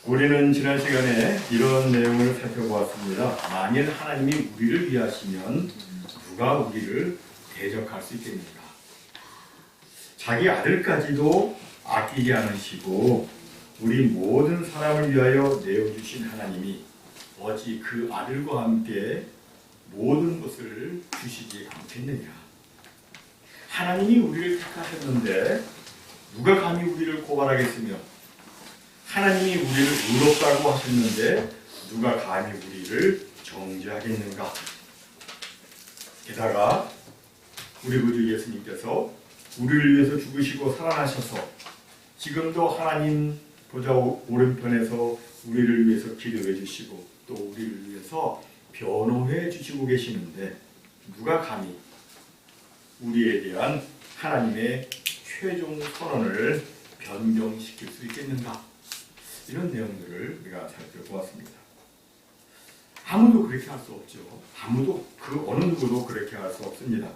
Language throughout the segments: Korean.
우리는 지난 시간에 이런 내용을 살펴보았습니다. 만일 하나님이 우리를 위하시면 누가 우리를 대적할 수 있겠는가? 자기 아들까지도 아끼지 않으시고 우리 모든 사람을 위하여 내어주신 하나님이 어찌 그 아들과 함께 모든 것을 주시지 않겠느냐? 하나님이 우리를 택하셨는데 누가 감히 우리를 고발하겠으며 하나님이 우리를 의롭다고 하셨는데 누가 감히 우리를 정죄하겠는가? 게다가 우리 구주 예수님께서 우리를 위해서 죽으시고 살아나셔서 지금도 하나님 보좌 오른편에서 우리를 위해서 기도해 주시고 또 우리를 위해서 변호해 주시고 계시는데 누가 감히 우리에 대한 하나님의 최종 선언을 변경시킬 수 있겠는가? 이런 내용들을 우리가 살펴보았습니다. 아무도 그렇게 할 수 없죠. 아무도, 그 어느 누구도 그렇게 할 수 없습니다.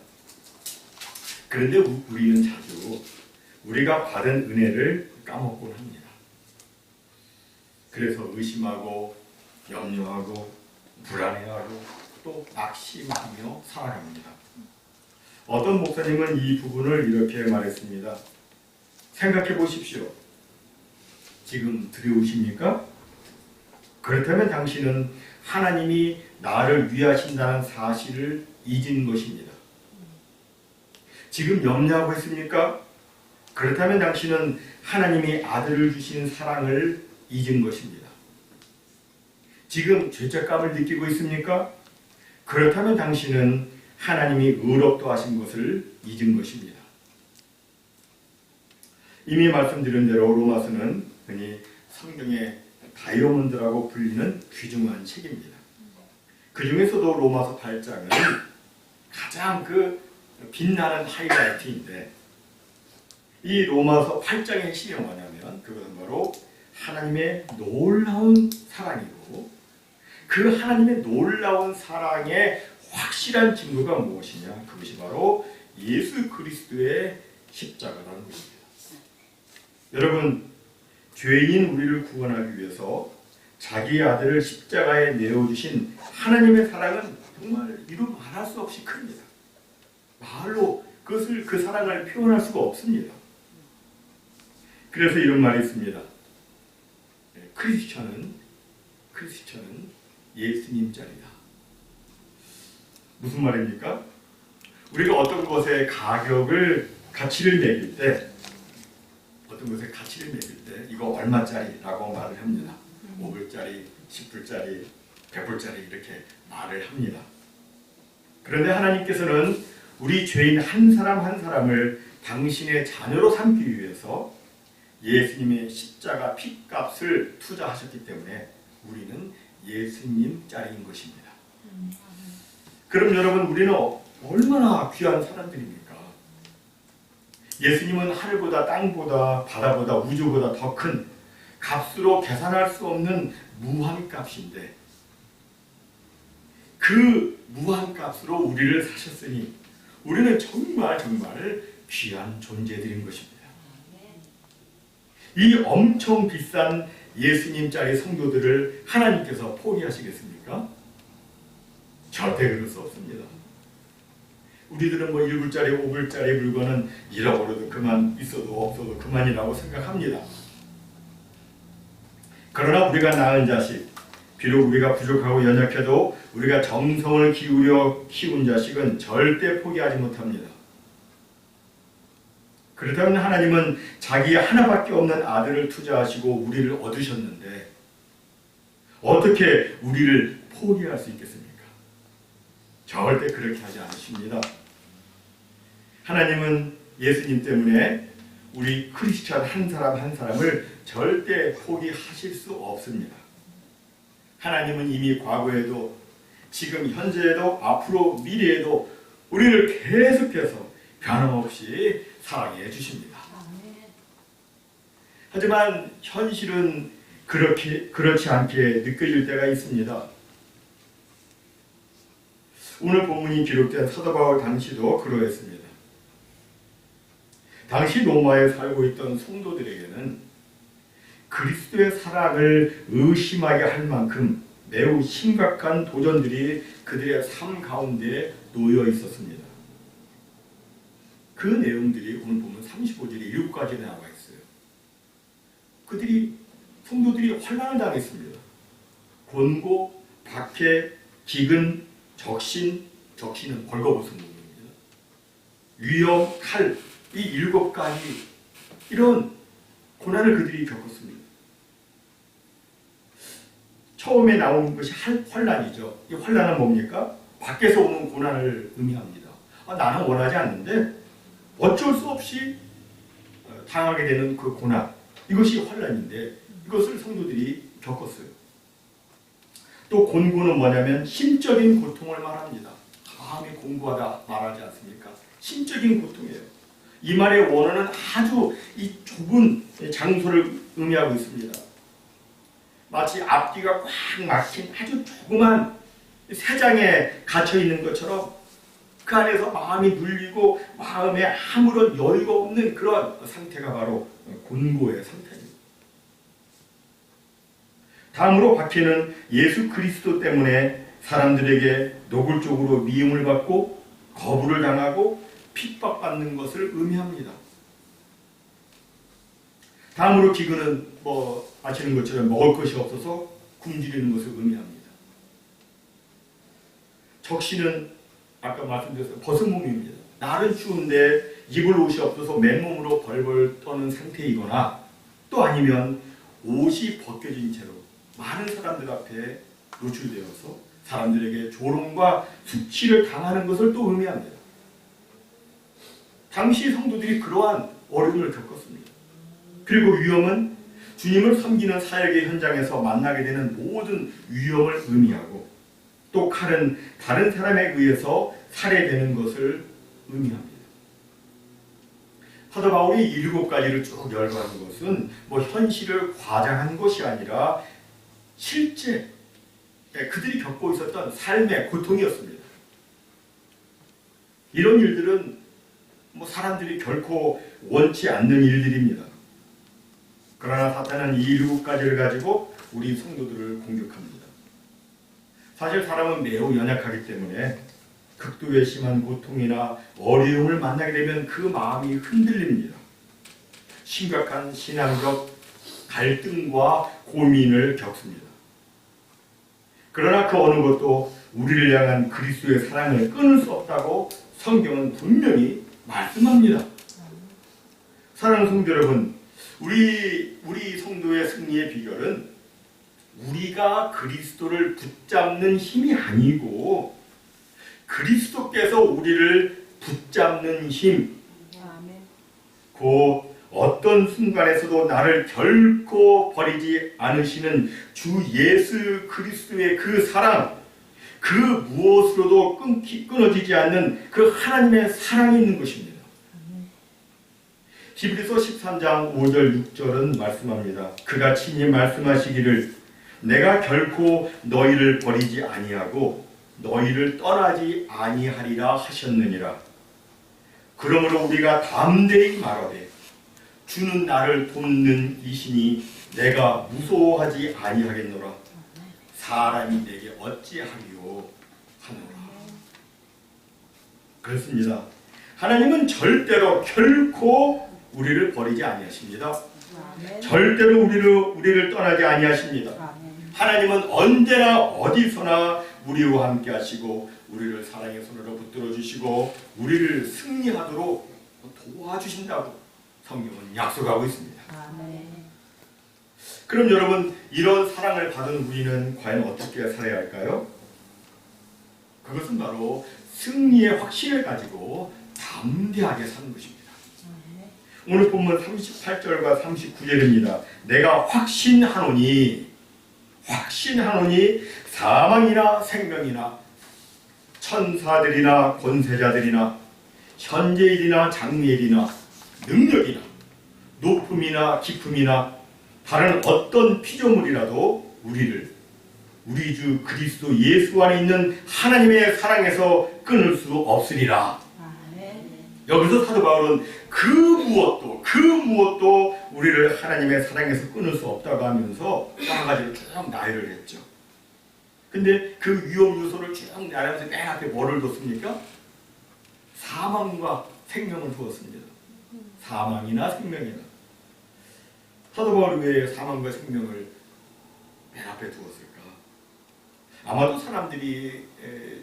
그런데 우리는 자주 우리가 받은 은혜를 까먹곤 합니다. 그래서 의심하고 염려하고 불안해하고 또 낙심하며 살아갑니다. 어떤 목사님은 이 부분을 이렇게 말했습니다. 생각해 보십시오. 지금 두려우십니까? 그렇다면 당신은 하나님이 나를 위하신다는 사실을 잊은 것입니다. 지금 염려하고 있습니까? 그렇다면 당신은 하나님이 아들을 주신 사랑을 잊은 것입니다. 지금 죄책감을 느끼고 있습니까? 그렇다면 당신은 하나님이 의롭다 하신 것을 잊은 것입니다. 이미 말씀드린 대로 로마서는 흔히 성경의 다이아몬드라고 불리는 귀중한 책입니다. 그 중에서도 로마서 8장은 가장 빛나는 하이라이트인데 이 로마서 8장의 핵심이 뭐냐면 그것은 바로 하나님의 놀라운 사랑이고 그 하나님의 놀라운 사랑의 확실한 증거가 무엇이냐? 그것이 바로 예수 그리스도의 십자가라는 것입니다. 여러분, 죄인 우리를 구원하기 위해서 자기 아들을 십자가에 내어주신 하나님의 사랑은 정말 이루 말할 수 없이 큽니다. 말로 그 사랑을 표현할 수가 없습니다. 그래서 이런 말이 있습니다. 크리스천은 예수님 짤이다. 무슨 말입니까? 우리가 어떤 것에 가치를 매길 때 이거 얼마짜리라고 말을 합니다. 5불짜리, 10불짜리, 100불짜리 이렇게 말을 합니다. 그런데 하나님께서는 우리 죄인 한 사람 한 사람을 당신의 자녀로 삼기 위해서 예수님의 십자가 핏값을 투자하셨기 때문에 우리는 예수님 짤인 것입니다. 그럼 여러분, 우리는 얼마나 귀한 사람들입니까? 예수님은 하늘보다 땅보다 바다보다 우주보다 더 큰 값으로 계산할 수 없는 무한 값인데 그 무한 값으로 우리를 사셨으니 우리는 정말 귀한 존재들인 것입니다. 이 엄청 비싼 예수님 짤의 성도들을 하나님께서 포기하시겠습니까? 절대 그럴 수 없습니다. 우리들은 1불짜리, 5불짜리 물건은 잃어버려도 그만, 있어도 없어도 그만이라고 생각합니다. 그러나 우리가 낳은 자식, 비록 우리가 부족하고 연약해도 우리가 정성을 기울여 키운 자식은 절대 포기하지 못합니다. 그렇다면 하나님은 자기 하나밖에 없는 아들을 투자하시고 우리를 얻으셨는데 어떻게 우리를 포기할 수 있겠습니까? 절대 그렇게 하지 않으십니다. 하나님은 예수님 때문에 우리 크리스천 한 사람 한 사람을 절대 포기하실 수 없습니다. 하나님은 이미 과거에도 지금 현재에도 앞으로 미래에도 우리를 계속해서 변함없이 사랑해 주십니다. 하지만 현실은 그렇지 않게 느껴질 때가 있습니다. 오늘 본문이 기록된 사도 바울 당시도 그러했습니다. 당시 로마에 살고 있던 성도들에게는 그리스도의 사랑을 의심하게 할 만큼 매우 심각한 도전들이 그들의 삶 가운데 놓여 있었습니다. 그 내용들이 오늘 보면 35절에 7가지 나와 있어요. 성도들이 환난을 당했습니다. 곤고, 박해, 기근, 적신은 벌거벗은 몸입니다. 위험, 칼, 이 7가지 이런 고난을 그들이 겪었습니다. 처음에 나온 것이 환난이죠. 이 환난은 뭡니까? 밖에서 오는 고난을 의미합니다. 나는 원하지 않는데 어쩔 수 없이 당하게 되는 그 고난, 이것이 환난인데 이것을 성도들이 겪었어요. 또 곤고는 뭐냐면 심적인 고통을 말합니다. 감히 공부하다 말하지 않습니까? 심적인 고통이에요. 이 말의 원어는 아주 이 좁은 장소를 의미하고 있습니다. 마치 앞뒤가 꽉 막힌 아주 조그만 새장에 갇혀 있는 것처럼 그 안에서 마음이 눌리고 마음에 아무런 여유가 없는 그런 상태가 바로 곤고의 상태입니다. 다음으로 박해는 예수 그리스도 때문에 사람들에게 노골적으로 미움을 받고 거부를 당하고 핍박받는 것을 의미합니다. 다음으로 기근은 아시는 것처럼 먹을 것이 없어서 굶주리는 것을 의미합니다. 적신은 아까 말씀드렸어요. 벗은 몸입니다. 날은 추운데 입을 옷이 없어서 맨몸으로 벌벌 떠는 상태이거나 또 아니면 옷이 벗겨진 채로 많은 사람들 앞에 노출되어서 사람들에게 조롱과 수치를 당하는 것을 또 의미합니다. 당시 성도들이 그러한 어려움을 겪었습니다. 그리고 위험은 주님을 섬기는 사역의 현장에서 만나게 되는 모든 위험을 의미하고 또 칼은 다른 사람에 의해서 살해되는 것을 의미합니다. 사도 바울이 7가지를 쭉 열거하는 것은 현실을 과장한 것이 아니라 실제 그들이 겪고 있었던 삶의 고통이었습니다. 이런 일들은 사람들이 결코 원치 않는 일들입니다. 그러나 사탄은 이 7가지를 가지고 우리 성도들을 공격합니다. 사실 사람은 매우 연약하기 때문에 극도의 심한 고통이나 어려움을 만나게 되면 그 마음이 흔들립니다. 심각한 신앙적 갈등과 고민을 겪습니다. 그러나 그 어느 것도 우리를 향한 그리스도의 사랑을 끊을 수 없다고 성경은 분명히 말씀합니다. 사랑하는 성도 여러분, 우리 성도의 승리의 비결은 우리가 그리스도를 붙잡는 힘이 아니고 그리스도께서 우리를 붙잡는 힘, 그 어떤 순간에서도 나를 결코 버리지 않으시는 주 예수 그리스도의 그 사랑, 그 무엇으로도 끊어지지 않는 그 하나님의 사랑이 있는 것입니다. 히브리서 13장 5절 6절은 말씀합니다. 그가 친히 말씀하시기를 내가 결코 너희를 버리지 아니하고 너희를 떠나지 아니하리라 하셨느니라. 그러므로 우리가 담대히 말하되 주는 나를 돕는 이시니 내가 무서워하지 아니하겠노라. 사람이 내게 어찌하리요 하노라. 그렇습니다. 하나님은 절대로 결코 우리를 버리지 아니하십니다. 절대로 우리를 떠나지 아니하십니다. 하나님은 언제나 어디서나 우리와 함께 하시고 우리를 사랑의 손으로 붙들어 주시고 우리를 승리하도록 도와주신다고 성경은 약속하고 있습니다. 그럼 여러분, 이런 사랑을 받은 우리는 과연 어떻게 살아야 할까요? 그것은 바로 승리의 확신을 가지고 담대하게 사는 것입니다. 오늘 본문 38절과 39절입니다. 내가 확신하노니 사망이나 생명이나 천사들이나 권세자들이나 현재일이나 장래일이나 능력이나 높음이나 깊음이나 다른 어떤 피조물이라도 우리 주 그리스도 예수 안에 있는 하나님의 사랑에서 끊을 수 없으리라. 여기서 사도 바울은 그 무엇도 우리를 하나님의 사랑에서 끊을 수 없다고 하면서 여러 가지로 쭉 나열을 했죠. 근데 그 위험 요소를 쭉 나열하면서 맨 앞에 뭐를 뒀습니까? 사망과 생명을 두었습니다. 사망이나 생명이나. 사도 바울이 왜 사망과 생명을 맨 앞에 두었을까? 아마도 사람들이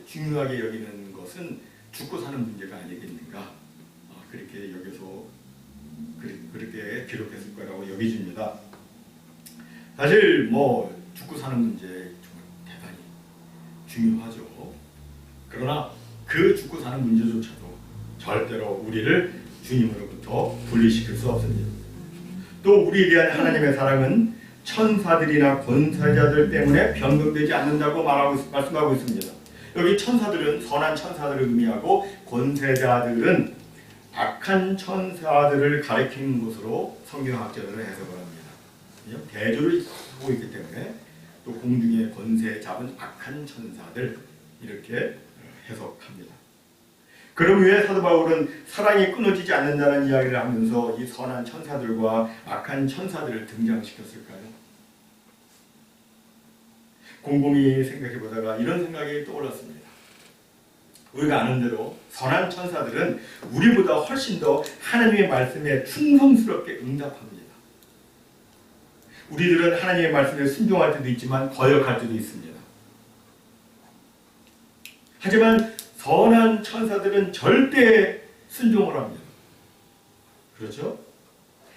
중요하게 여기는 것은 죽고 사는 문제가 아니겠는가, 그렇게 여기서 그렇게 기록했을 거라고 여겨집니다. 사실 뭐 죽고 사는 문제 정말 대단히 중요하죠. 그러나 그 죽고 사는 문제조차도 절대로 우리를 주님으로부터 분리시킬 수 없습니다. 또 우리에 대한 하나님의 사랑은 천사들이나 권세자들 때문에 변경되지 않는다고 말씀하고 있습니다. 여기 천사들은 선한 천사들을 의미하고 권세자들은 악한 천사들을 가리키는 것으로 성경학자들은 해석을 합니다. 대조를 하고 있기 때문에 또 공중의 권세 잡은 악한 천사들 이렇게 해석합니다. 그럼 왜 사도 바울은 사랑이 끊어지지 않는다는 이야기를 하면서 이 선한 천사들과 악한 천사들을 등장시켰을까요? 곰곰이 생각해보다가 이런 생각이 떠올랐습니다. 우리가 아는 대로 선한 천사들은 우리보다 훨씬 더 하나님의 말씀에 충성스럽게 응답합니다. 우리들은 하나님의 말씀에 순종할 때도 있지만 거역할 때도 있습니다. 하지만 선한 천사들은 절대 순종을 합니다. 그렇죠?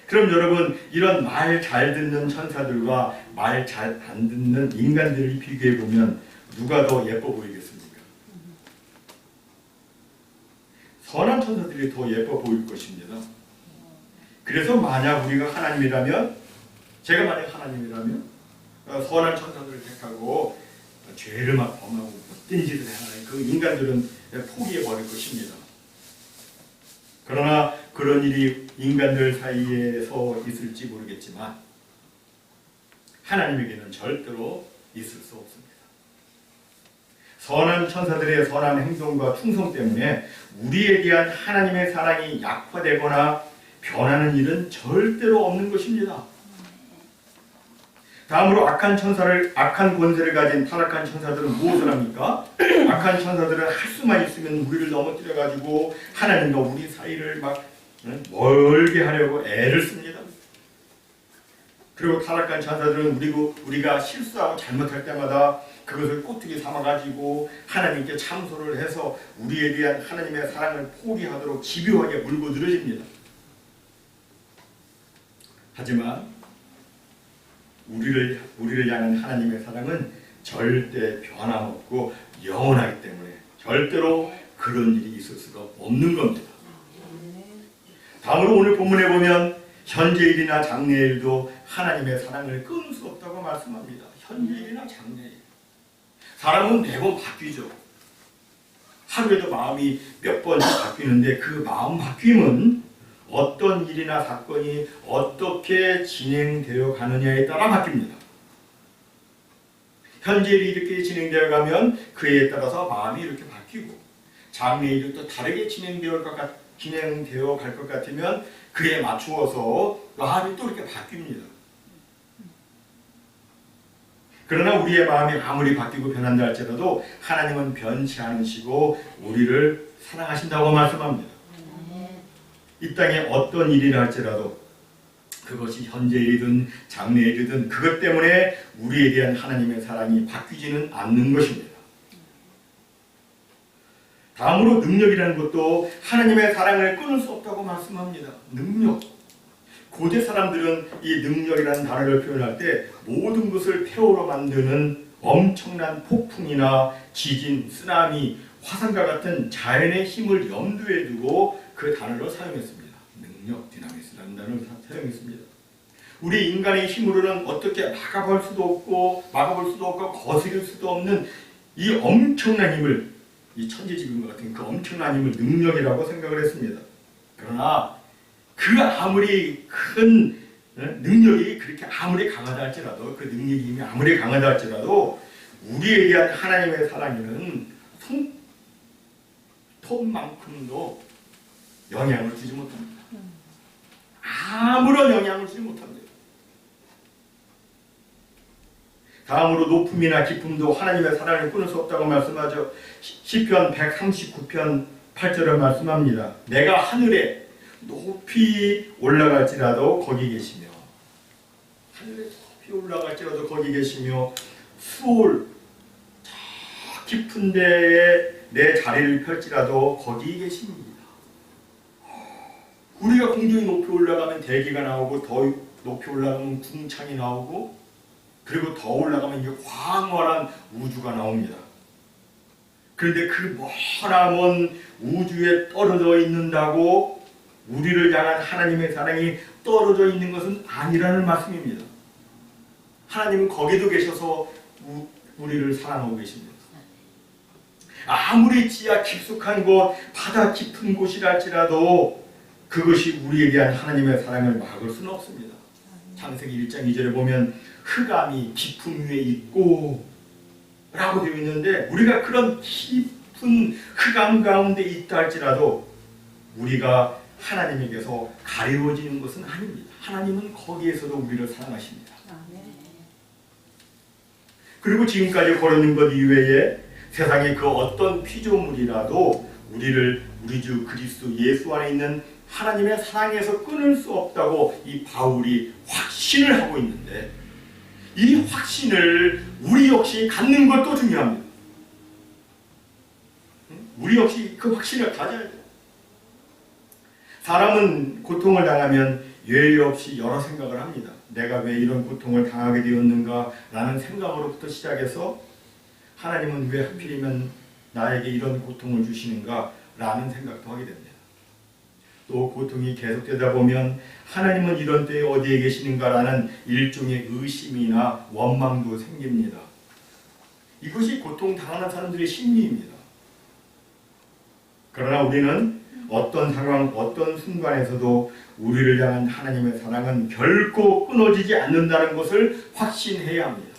그럼 여러분, 이런 말 잘 듣는 천사들과 말 잘 안 듣는 인간들을 비교해 보면 누가 더 예뻐 보이겠습니까? 선한 천사들이 더 예뻐 보일 것입니다. 그래서 만약 우리가 하나님이라면, 제가 만약 하나님이라면 선한 천사들을 택하고 죄를 막 범하고 못된 짓을 하는 그 인간들은 포기해 버릴 것입니다. 그러나 그런 일이 인간들 사이에서 있을지 모르겠지만 하나님에게는 절대로 있을 수 없습니다. 선한 천사들의 선한 행동과 충성 때문에 우리에 대한 하나님의 사랑이 약화되거나 변하는 일은 절대로 없는 것입니다. 다음으로 악한 권세를 가진 타락한 천사들은 무엇을 합니까? 악한 천사들은 할 수만 있으면 우리를 넘어뜨려가지고 하나님과 우리 사이를 막 멀게 하려고 애를 씁니다. 그리고 타락한 천사들은 우리가 실수하고 잘못할 때마다 그것을 꼬투기 삼아가지고 하나님께 참소를 해서 우리에 대한 하나님의 사랑을 포기하도록 집요하게 물고 늘어집니다. 하지만 우리를 향한 하나님의 사랑은 절대 변함없고 영원하기 때문에 절대로 그런 일이 있을 수가 없는 겁니다. 다음으로 오늘 본문에 보면 현재일이나 장래일도 하나님의 사랑을 끊을 수 없다고 말씀합니다. 현재일이나 장래일. 사람은 매번 바뀌죠. 하루에도 마음이 몇 번씩 바뀌는데 그 마음 바뀜은 어떤 일이나 사건이 어떻게 진행되어 가느냐에 따라 바뀝니다. 현재일이 이렇게 진행되어 가면 그에 따라서 마음이 이렇게 바뀌고, 장래일이 또 다르게 진행되어 갈 것 같으면 그에 맞추어서 마음이 또 이렇게 바뀝니다. 그러나 우리의 마음이 아무리 바뀌고 변한다 할지라도 하나님은 변치 않으시고 우리를 사랑하신다고 말씀합니다. 이 땅에 어떤 일이라 할지라도 그것이 현재일이든 장래일이든 그것 때문에 우리에 대한 하나님의 사랑이 바뀌지는 않는 것입니다. 다음으로 능력이라는 것도 하나님의 사랑을 끊을 수 없다고 말씀합니다. 능력. 고대 사람들은 이 능력이라는 단어를 표현할 때 모든 것을 폐허로 만드는 엄청난 폭풍이나 지진, 쓰나미, 화산과 같은 자연의 힘을 염두에 두고 그 단어를 사용했습니다. 능력, 디나미스라는 단어를 사용했습니다. 우리 인간의 힘으로는 어떻게 막아볼 수도 없고 거스릴 수도 없는 이 엄청난 힘을, 이 천지지변과 같은 그 엄청난 힘을 능력이라고 생각을 했습니다. 그러나 그 아무리 큰 능력이 그렇게 아무리 강하다 할지라도, 그 능력의 힘이 아무리 강하다 할지라도 우리에 대한 하나님의 사랑에는 손톱만큼도 영향을 주지 못합니다. 아무런 영향을 주지 못합니다. 다음으로 높음이나 깊음도 하나님의 사랑을 끊을 수 없다고 말씀하죠. 시편 139편 8절을 말씀합니다. 내가 하늘에 높이 올라갈지라도 거기 계시며, 하늘에 높이 올라갈지라도 거기 계시며, 수올 저 깊은 데에 내 자리를 펼지라도 거기 계십니다. 우리가 굉장히 높이 올라가면 대기가 나오고, 더 높이 올라가면 궁창이 나오고, 그리고 더 올라가면 이제 광활한 우주가 나옵니다. 그런데 그 머나먼 우주에 떨어져 있는다고 우리를 향한 하나님의 사랑이 떨어져 있는 것은 아니라는 말씀입니다. 하나님은 거기도 계셔서 우리를 사랑하고 계십니다. 아무리 지하 깊숙한 곳, 바다 깊은 곳이랄지라도 그것이 우리에 대한 하나님의 사랑을 막을 수는 없습니다. 창세기 1장 2절에 보면 흑암이 깊음 위에 있고 라고 되어 있는데, 우리가 그런 깊은 흑암 가운데 있다 할지라도 우리가 하나님에게서 가리워지는 것은 아닙니다. 하나님은 거기에서도 우리를 사랑하십니다. 그리고 지금까지 걸어낸 것 이외에 세상의 그 어떤 피조물이라도 우리를 우리 주 그리스도 예수 안에 있는 하나님의 사랑에서 끊을 수 없다고 이 바울이 확신을 하고 있는데, 이 확신을 우리 역시 갖는 것도 중요합니다. 우리 역시 그 확신을 가져야 돼요. 사람은 고통을 당하면 예외 없이 여러 생각을 합니다. 내가 왜 이런 고통을 당하게 되었는가 라는 생각으로부터 시작해서 하나님은 왜 하필이면 나에게 이런 고통을 주시는가 라는 생각도 하게 됩니다. 또 고통이 계속되다 보면 하나님은 이런 때에 어디에 계시는가라는 일종의 의심이나 원망도 생깁니다. 이것이 고통당하는 사람들의 심리입니다. 그러나 우리는 어떤 상황, 어떤 순간에서도 우리를 향한 하나님의 사랑은 결코 끊어지지 않는다는 것을 확신해야 합니다.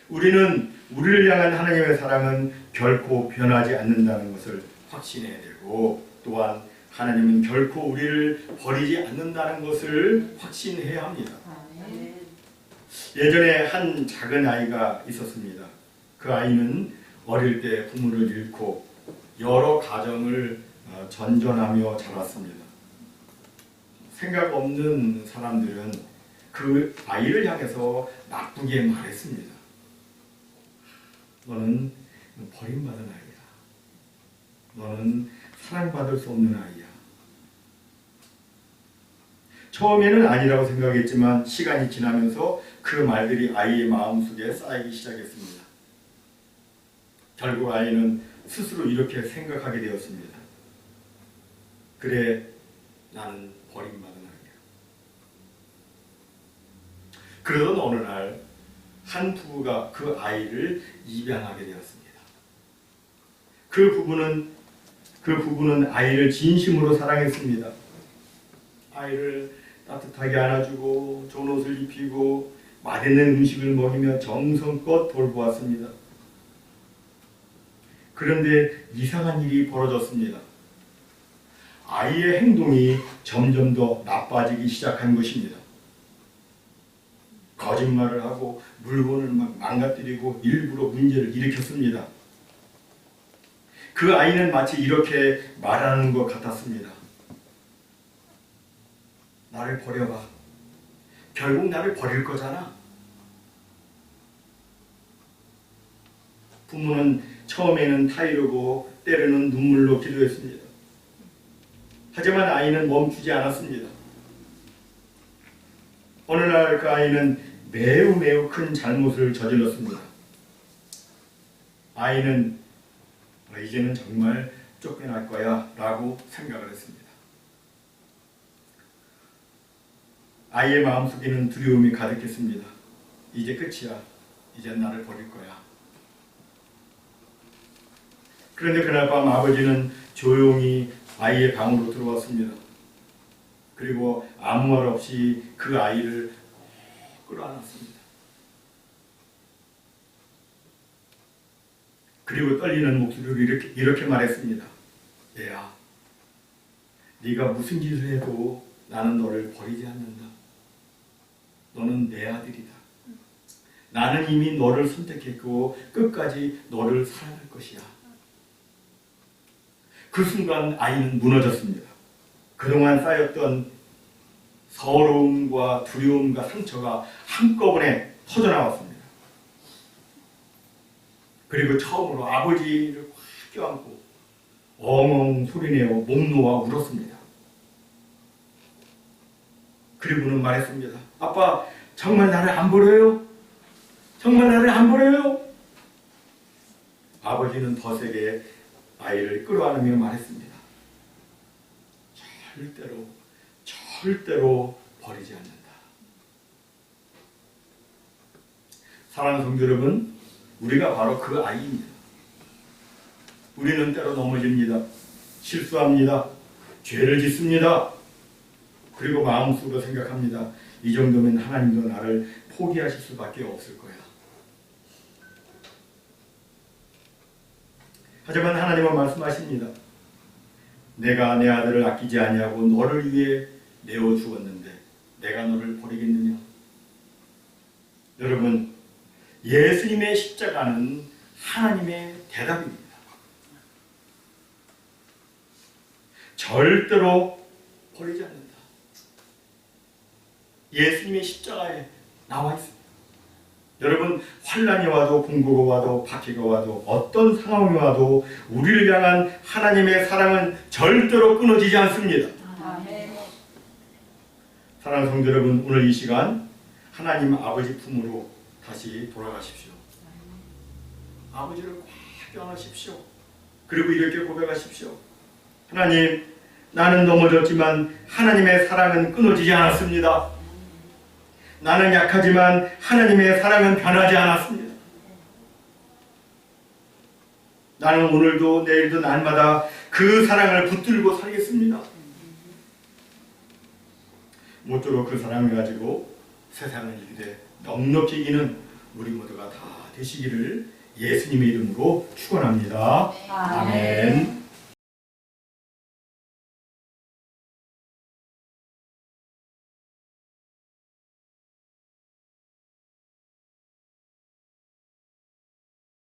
우리는 우리를 향한 하나님의 사랑은 결코 변하지 않는다는 것을 확신해야 되고, 또한 하나님은 결코 우리를 버리지 않는다는 것을 확신해야 합니다. 예전에 한 작은 아이가 있었습니다. 그 아이는 어릴 때 부모를 잃고 여러 가정을 전전하며 자랐습니다. 생각 없는 사람들은 그 아이를 향해서 나쁘게 말했습니다. 너는 버림받은 아이야. 너는 사랑받을 수 없는 아이야. 처음에는 아니라고 생각했지만 시간이 지나면서 그 말들이 아이의 마음속에 쌓이기 시작했습니다. 결국 아이는 스스로 이렇게 생각하게 되었습니다. 그래, 나는 버림받은 아이야. 그러던 어느 날 한 부부가 그 아이를 입양하게 되었습니다. 그 부부는 아이를 진심으로 사랑했습니다. 아이를 따뜻하게 안아주고 좋은 옷을 입히고 맛있는 음식을 먹이며 정성껏 돌보았습니다. 그런데 이상한 일이 벌어졌습니다. 아이의 행동이 점점 더 나빠지기 시작한 것입니다. 거짓말을 하고 물건을 막 망가뜨리고 일부러 문제를 일으켰습니다. 그 아이는 마치 이렇게 말하는 것 같았습니다. 나를 버려봐. 결국 나를 버릴 거잖아. 부모는 처음에는 타이르고 때로는 눈물로 기도했습니다. 하지만 아이는 멈추지 않았습니다. 어느 날 그 아이는 매우 큰 잘못을 저질렀습니다. 아이는 이제는 정말 쫓겨날 거야 라고 생각을 했습니다. 아이의 마음속에는 두려움이 가득했습니다. 이제 끝이야. 이제 나를 버릴 거야. 그런데 그날 밤 아버지는 조용히 아이의 방으로 들어왔습니다. 그리고 아무 말 없이 그 아이를 끌어안았습니다. 그리고 떨리는 목소리로 이렇게 말했습니다. 얘야, 네가 무슨 짓을 해도 나는 너를 버리지 않는다. 너는 내 아들이다. 나는 이미 너를 선택했고 끝까지 너를 사랑할 것이야. 그 순간 아이는 무너졌습니다. 그동안 쌓였던 서러움과 두려움과 상처가 한꺼번에 터져나왔습니다. 그리고 처음으로 아버지를 확 껴안고 엉엉 소리내어 목 놓아 울었습니다. 그리고는 말했습니다. 아빠, 정말 나를 안 버려요? 정말 나를 안 버려요? 아버지는 더 세게 아이를 끌어안으며 말했습니다. 절대로 버리지 않는다. 사랑하는 성도 여러분, 우리가 바로 그 아이입니다. 우리는 때로 넘어집니다. 실수합니다. 죄를 짓습니다. 그리고 마음속으로 생각합니다. 이 정도면 하나님도 나를 포기하실 수밖에 없을 거야. 하지만 하나님은 말씀하십니다. 내가 내 아들을 아끼지 아니하고 너를 위해 내어 주었는데 내가 너를 버리겠느냐? 여러분, 예수님의 십자가는 하나님의 대답입니다. 절대로 버리지 않는다. 예수님의 십자가에 나와 있습니다. 여러분, 환난이 와도 공고가 와도 박해가 와도 어떤 상황이 와도 우리를 향한 하나님의 사랑은 절대로 끊어지지 않습니다. 아멘. 사랑하는 성도 여러분, 오늘 이 시간 하나님 아버지 품으로 다시 돌아가십시오. 아버지를 꽉 껴안으십시오. 그리고 이렇게 고백하십시오. 하나님, 나는 넘어졌지만 하나님의 사랑은 끊어지지 않았습니다. 나는 약하지만 하나님의 사랑은 변하지 않았습니다. 나는 오늘도 내일도 날마다 그 사랑을 붙들고 살겠습니다. 모쪼록 그 사랑을 가지고 세상을 이기되 넉넉히 이기는 우리 모두가 다 되시기를 예수님의 이름으로 축원합니다. 아멘.